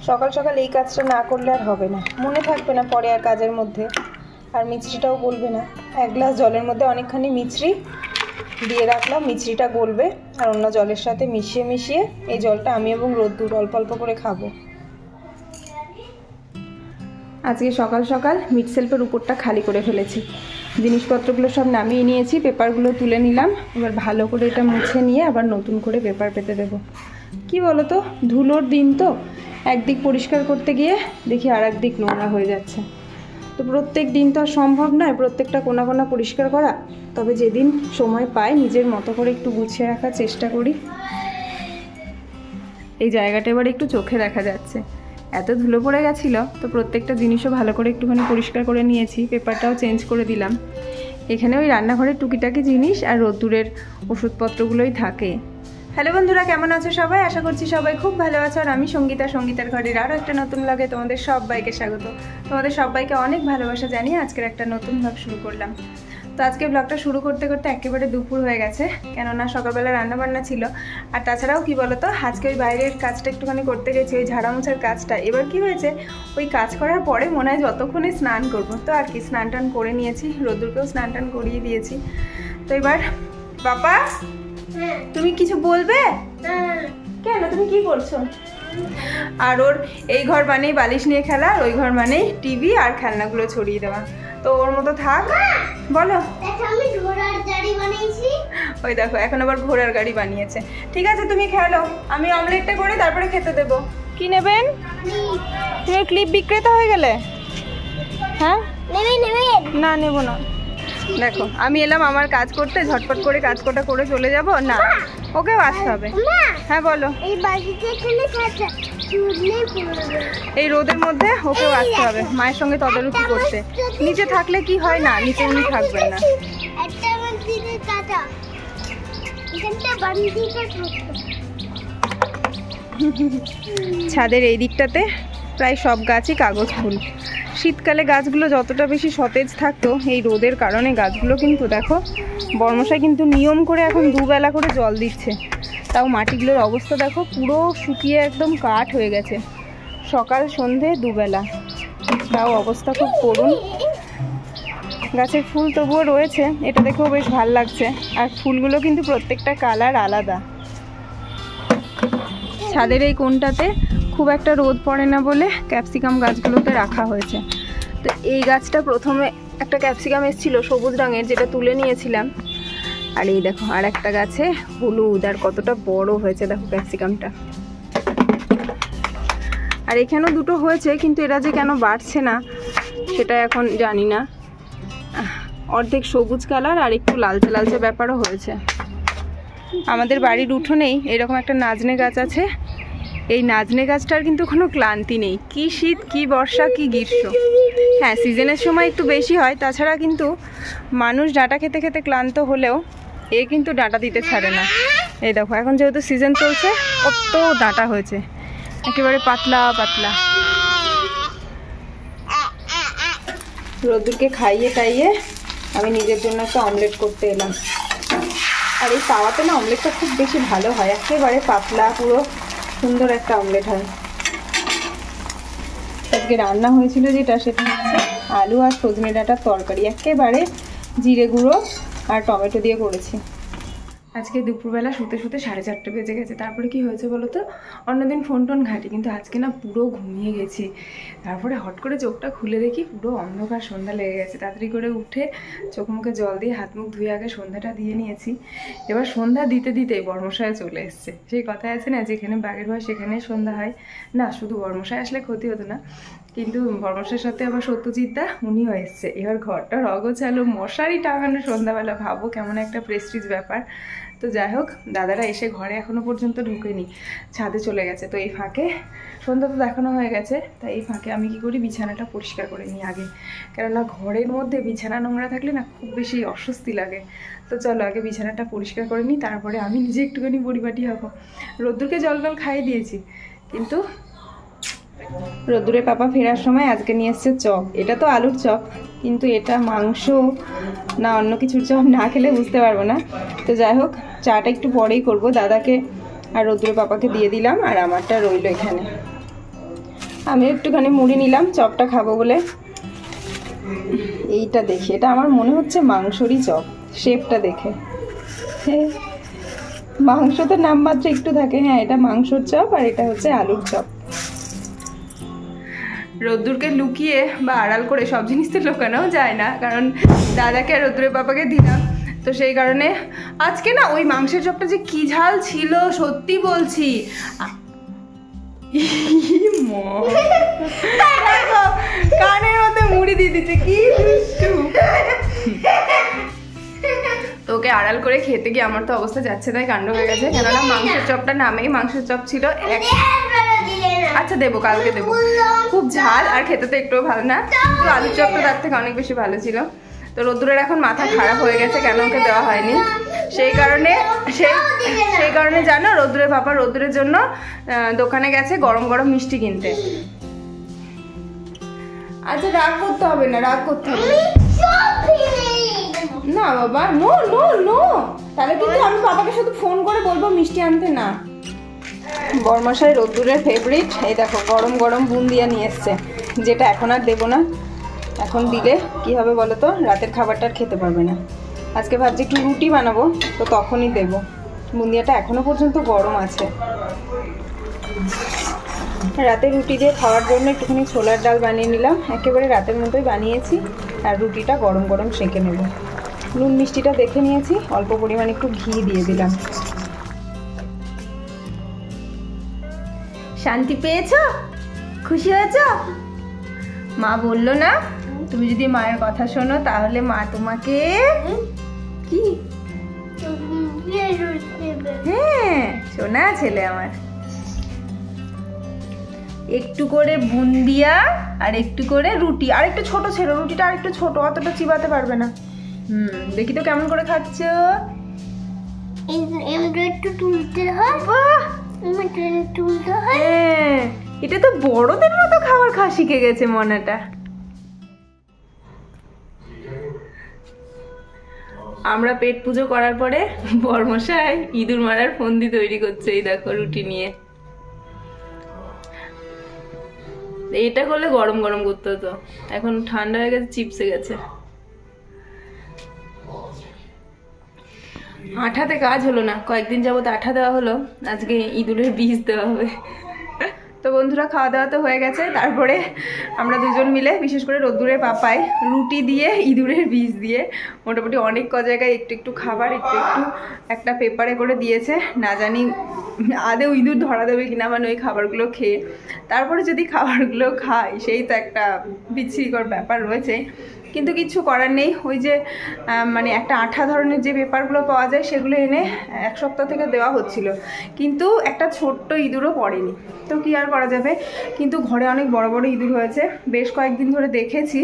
সকাল সকাল এই কাজটা না করলে আর হবে না, মনে থাকবে না পরে আর কাজের মধ্যে, আর মিছরিটাও গলবে না। 1 গ্লাস জলের মধ্যে অনেকখানি মিছরি দিয়ে রাখলাম, মিছরিটা গলবে আর অন্য জলের সাথে মিশিয়ে মিশিয়ে এই জলটা আমি এবং রোদ্দুর অল্প অল্প করে খাবো। আজকে সকাল সকাল মিট সেলফের উপরটা খালি করে ফেলেছি, জিনিসপত্রগুলো সব নামিয়ে নিয়েছি, পেপারগুলো তুলে নিলাম। এবার ভালো করে এটা মুছে নিয়ে আবার নতুন করে পেপার পেতে দেবো। কি বলো তো, ধুলোর দিন তো, একদিক পরিষ্কার করতে গিয়ে দেখি আর একদিক নোংরা হয়ে যাচ্ছে। তো প্রত্যেক দিন তো আর সম্ভব নয় প্রত্যেকটা কোনা কোনা পরিষ্কার করা, তবে যেদিন সময় পাই নিজের মতো করে একটু গুছিয়ে রাখার চেষ্টা করি। এই জায়গাটা এবার একটু চোখে দেখা যাচ্ছে, এত ধুলো পড়ে গেছিলো, তো প্রত্যেকটা জিনিসও ভালো করে একটুখানি পরিষ্কার করে নিয়েছি, পেপারটাও চেঞ্জ করে দিলাম। এখানে ওই রান্নাঘরের টুকিটাকি জিনিস আর রোদ্দুরের ওষুধপত্রগুলোই থাকে। হ্যালো বন্ধুরা, কেমন আছো সবাই? আশা করছি সবাই খুব ভালো আছো। আর আমি সঙ্গীতা, সঙ্গীতার ঘরের আরও একটা নতুন ব্লগে তোমাদের সবাইকে স্বাগত। তোমাদের সবাইকে অনেক ভালোবাসা জানিয়ে আজকের একটা নতুন ব্লগ শুরু করলাম। তো আজকে ব্লগটা শুরু করতে করতে একেবারে দুপুর হয়ে গেছে, কেননা সকালবেলা রান্নাবান্না ছিল। আর তাছাড়াও কি বলো তো, আজকে ওই বাইরের কাজটা একটুখানি করতে গেছি, ওই ঝাড়া মোছার কাজটা। এবার কি হয়েছে, ওই কাজ করার পরে মনে হয় যতক্ষণে স্নান করবো, তো আর কি স্নান টান করে নিয়েছি, রোদ্দুরকেও স্নান টান করিয়ে দিয়েছি। তো এবার বাবা, তুমি কিছু বলবে? কেন, তুমি কি করছো? আর ওর এই ঘর মানেই বালিশ নিয়ে খেলা, আর ওই ঘর মানেই টিভি আর খেলনাগুলো ছড়িয়ে দেওয়া। তো ওর মতো থাক। বলো। আমি ঘোড়ার গাড়ি বানিয়েছি। ওই দেখো, এখন আবার ঘোড়ার গাড়ি বানিয়েছে। ঠিক আছে, তুমি খেলো, আমি অমলেটটা করে তারপরে খেতে দেবো। কি নেবেন? তুমি ক্লিপ বিক্রেতা হয়ে গেলে? হ্যাঁ, না নেবো না। দেখো, আমি এলাম আমার কাজ করতে, ঝটপট করে কাজ কটা করে চলে যাব না, ওকেও আসতে হবে। হ্যাঁ বলো। এই রোদের মধ্যে ওকেও আসতে হবে মায়ের সঙ্গে তদারকি করতে। নিচে থাকলে কি হয় না, নিচে উনি থাকবেন না। ছাদের এই দিকটাতে প্রায় সব গাছই কাগজ ফুল। শীতকালে গাছগুলো যতটা বেশি সতেজ থাকতো, এই রোদের কারণে গাছগুলো কিন্তু দেখো, বর্মশাই কিন্তু নিয়ম করে এখন দুবেলা করে জল দিচ্ছে, তাও মাটিগুলোর অবস্থা দেখো পুরো শুকিয়ে একদম কাঠ হয়ে গেছে। সকাল সন্ধে দুবেলা, তাও অবস্থা খুব করুণ। গাছের ফুল তবুও রয়েছে, এটা দেখেও বেশ ভালো লাগছে। আর ফুলগুলো কিন্তু প্রত্যেকটা কালার আলাদা। ছাদের এই কোণটাতে খুব একটা রোদ পড়ে না বলে ক্যাপসিকাম গাছগুলোতে রাখা হয়েছে। তো এই গাছটা প্রথমে একটা ক্যাপসিকাম এসেছিল সবুজ রঙের, যেটা তুলে নিয়েছিলাম। আর এই দেখো আর একটা গাছে হলুদ, আর কতটা বড় হয়েছে দেখো ক্যাপসিকামটা। আর এখানেও দুটো হয়েছে, কিন্তু এরা যে কেন বাড়ছে না সেটা এখন জানি না। অর্ধেক সবুজ কালার আর একটু লালচে লালচে ব্যাপারও হয়েছে। আমাদের বাড়ির উঠোনেই এরকম একটা নাজনে গাছ আছে। এই নাজনে গাছটার কিন্তু কোনো ক্লান্তি নেই, কি শীত কি বর্ষা কি গ্রীষ্ম। হ্যাঁ, সিজনের সময় একটু বেশি হয়, তাছাড়া কিন্তু মানুষ ডাঁটা খেতে খেতে ক্লান্ত হলেও এ কিন্তু ডাঁটা দিতে ছাড়ে না। এই দেখো, এখন যেহেতু সিজন চলছে, কত ডাঁটা হয়েছে, একেবারে পাতলা পাতলা। রোদ্দুরকে খাইয়ে টাইয়ে আমি নিজের জন্য একটা অমলেট করতে এলাম। আর এই তাওয়াতে না অমলেটটা খুব বেশি ভালো হয়, একেবারে পাতলা পুরো সুন্দর একটা অমলেট হয়। আজকে রান্না হয়েছিল যেটা, সেটা হচ্ছে আলু আর সজনে ডাঁটার তরকারি, একেবারে জিরে গুঁড়ো আর টমেটো দিয়ে করেছি। আজকে দুপুরবেলা শুতে শুতে 4:30 বেজে গেছে। তারপরে কি হয়েছে বলো তো, অন্যদিন ফোন টোন ঘাঁটি, কিন্তু আজকে না পুরো ঘুমিয়ে গেছি। তারপরে হট করে চোখটা খুলে দেখি পুরো অন্ধকার, সন্ধ্যা লেগে গেছে। তাড়াতাড়ি করে উঠে চোখ মুখে জল দিয়ে হাত মুখ ধুয়ে আগে সন্ধ্যাটা দিয়ে নিয়েছি। এবার সন্ধ্যা দিতে দিতেই বর্মশায় চলে এসছে। সেই কথায় আছে না, যেখানে বাঘের ভয় সেখানে সন্ধ্যা হয় না। শুধু বর্মশায় আসলে ক্ষতি হতো না, কিন্তু বর্মশার সাথে আবার সত্যজিৎদা, উনিও এসছে। এবার ঘরটা অগোছালো, মশারি টাঙানো সন্ধ্যাবেলা, ভাবো কেমন একটা প্রেস্টিজ ব্যাপার। তো যাই হোক, দাদারা এসে ঘরে এখনো পর্যন্ত ঢুকেনি, ছাদে চলে গেছে। তো এই ফাঁকে সন্ধ্যা তো দেখানো হয়ে গেছে, তাই এই ফাঁকে আমি কি করি, বিছানাটা পরিষ্কার করে নিই আগে, কেননা ঘরের মধ্যে বিছানা নোংরা থাকলে না খুব বেশি অস্বস্তি লাগে। তো চলো আগে বিছানাটা পরিষ্কার করে নিই, তারপরে আমি নিজে একটুখানি পরিপাটি হবো। রোদ্দুরকে জল টল খাইয়ে দিয়েছি, কিন্তু রোদ্দুরের পাপা ফেরার সময় আজকে নিয়ে এসছে চপ। এটা তো আলুর চপ, কিন্তু এটা মাংস না অন্য কিছুর চপ, না খেলে বুঝতে পারবো না। তো যাই হোক, চাটা একটু পরেই করব। দাদাকে আর রোদ্দুরের পাপাকে দিয়ে দিলাম, আর আমারটা রইলো এখানে। আমি একটুখানি মুড়ি নিলাম চপটা খাবো বলে। এইটা দেখি, এটা আমার মনে হচ্ছে মাংসরই চপ, শেপটা দেখে। মাংস তো নামমাত্র একটু থাকে। হ্যাঁ, এটা মাংসর চপ আর এটা হচ্ছে আলুর চপ। রোদ্দুরকে লুকিয়ে বা আড়াল করে সব জিনিস তো লুকানোও যায় না, কারণ দাদাকে আর রোদ্দুরের পাপাকে দিলাম, তো সেই কারণে আজকে না ওই মাংসের চপটা যে কি ঝাল ছিল সত্যি বলছি। কানের মধ্যে মুড়ি দিয়ে দিচ্ছে, কি দুষ্টু। তোকে আড়াল করে খেতে গিয়ে আমার তো অবস্থা যাচ্ছে তাই কাণ্ড হয়ে গেছে, কেননা মাংসের চপটা নামেই মাংসের চপ ছিল। আচ্ছা দেবো, কালকে দেবো। খুব ঝাল আর খেতে তো একটুও ভালো না, তো আলুর চপটা তার থেকে অনেক বেশি ভালো ছিল। তো রোদ্দুরের এখন মাথা খারাপ হয়ে গেছে কেন ওকে দেওয়া হয়নি, সেই কারণে জানো রোদ্দুরের পাপা রোদ্দুরের জন্য দোকানে গেছে গরম গরম মিষ্টি কিনতে। আচ্ছা রাগ করতে হবে না, রাগ করতে হবে না বাবা, নো নো নো। তাহলে কিন্তু আমি পাপাকে শুধু ফোন করে বলবো মিষ্টি আনতে না। বরমশাই রোদ্দুরের ফেভারিট, এই দেখো গরম গরম বুন্দিয়া নিয়ে এসছে, যেটা এখন আর দেবো না। এখন দিলে কি হবে বলো তো, রাতের খাবারটা আর খেতে পারবে না। আজকে ভাবছি একটু রুটি বানাবো, তো তখনই দেব। বুন্দিয়াটা এখনো পর্যন্ত গরম আছে। রাতে রুটি দিয়ে খাওয়ার জন্য একটুখানি ছোলার ডাল বানিয়ে নিলাম, একেবারে রাতের মতোই বানিয়েছি। আর রুটিটা গরম গরম সেঁকে নেব। নুন মিষ্টিটা দেখে নিয়েছি, অল্প পরিমাণে একটু ঘি দিয়ে দিলাম। শান্তি পেয়েছো? খুশি হয়েছো? মা বললো না তুমি যদি মায়ের কথা শোনো তাহলে মা তোমাকে কি, হ্যাঁ শোনা ছেলে আমার, একটু করে বুন্দিয়া আর একটু করে রুটি, আর একটু ছোট ছিল রুটিটা, আর একটু ছোট, অতটা চিবাতে পারবে না। দেখি তো কেমন করে খাচ্ছ। একটু তুলতে হয়, তুলতে হয়। হ্যাঁ, এটা তো বড়দের মতো খাবার খাওয়া শিখে গেছে মনাটা। আমরা পেট পুজো করার পরে বরমশাই ইঁদুর মারার ফন্দি তৈরি করছে, এই দেখো রুটি নিয়ে। এটা করলে গরম গরম করতে হতো, এখন ঠান্ডা হয়ে গেছে, চিপসে গেছে। আঠাতে কাজ হলো না, কয়েকদিন যাবত আঠা দেওয়া হলো, আজকে ইঁদুরের বীজ দেওয়া হবে। তো বন্ধুরা খাওয়া দাওয়া তো হয়ে গেছে, তারপরে আমরা দুজন মিলে বিশেষ করে রোদ্দুরের পাপায় রুটি দিয়ে ইঁদুরের বীজ দিয়ে মোটামুটি অনেক জায়গায় একটু একটু খাবার একটু একটু একটা পেপারে করে দিয়েছে। না জানি আদেও ইঁদুর ধরা দেবে কিনা, মানে ওই খাবারগুলো খেয়ে। তারপরে যদি খাবারগুলো খাই সেই তো একটা বিচ্ছিরিকর ব্যাপার রয়েছে, কিন্তু কিছু করার নেই। ওই যে মানে একটা আঠা ধরনের যে পেপারগুলো পাওয়া যায় সেগুলো এনে এক সপ্তাহ থেকে দেওয়া হচ্ছিল, কিন্তু একটা ছোট্ট ইঁদুরও পড়েনি, তো কি আর করা যাবে। কিন্তু ঘরে অনেক বড় বড় ইঁদুর হয়েছে, বেশ কয়েকদিন ধরে দেখেছি।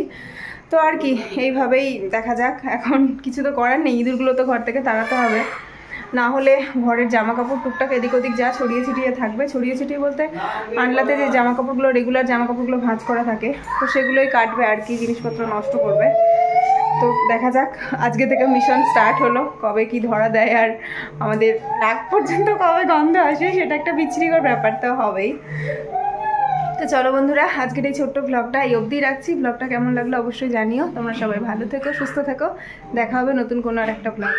তো আর কি, এইভাবেই দেখা যাক, এখন কিছু তো করার নেই, ইঁদুরগুলো তো ঘর থেকে তাড়াতে হবে, না হলে ঘরের জামা কাপড় টুকটাক এদিক ওদিক যা ছড়িয়ে ছিটিয়ে থাকবে, ছড়িয়ে ছিটিয়ে বলতে আনলাতে যে জামা কাপড়গুলো রেগুলার জামা কাপড়গুলো ভাঁজ করা থাকে, তো সেগুলোই কাটবে আর কি, জিনিসপত্র নষ্ট করবে। তো দেখা যাক, আজকে থেকে মিশন স্টার্ট হলো, কবে কি ধরা দেয় আর আমাদের নাক পর্যন্ত কবে গন্ধ আসে সেটা একটা বিচ্ছিরিকর ব্যাপার তো হবেই। তো চলো বন্ধুরা, আজকের এই ছোট্ট ব্লগটা এই অবধি রাখছি। ব্লগটা কেমন লাগলো অবশ্যই জানিও। তোমরা সবাই ভালো থেকো, সুস্থ থেকো, দেখা হবে নতুন কোনো আর একটা ব্লগ।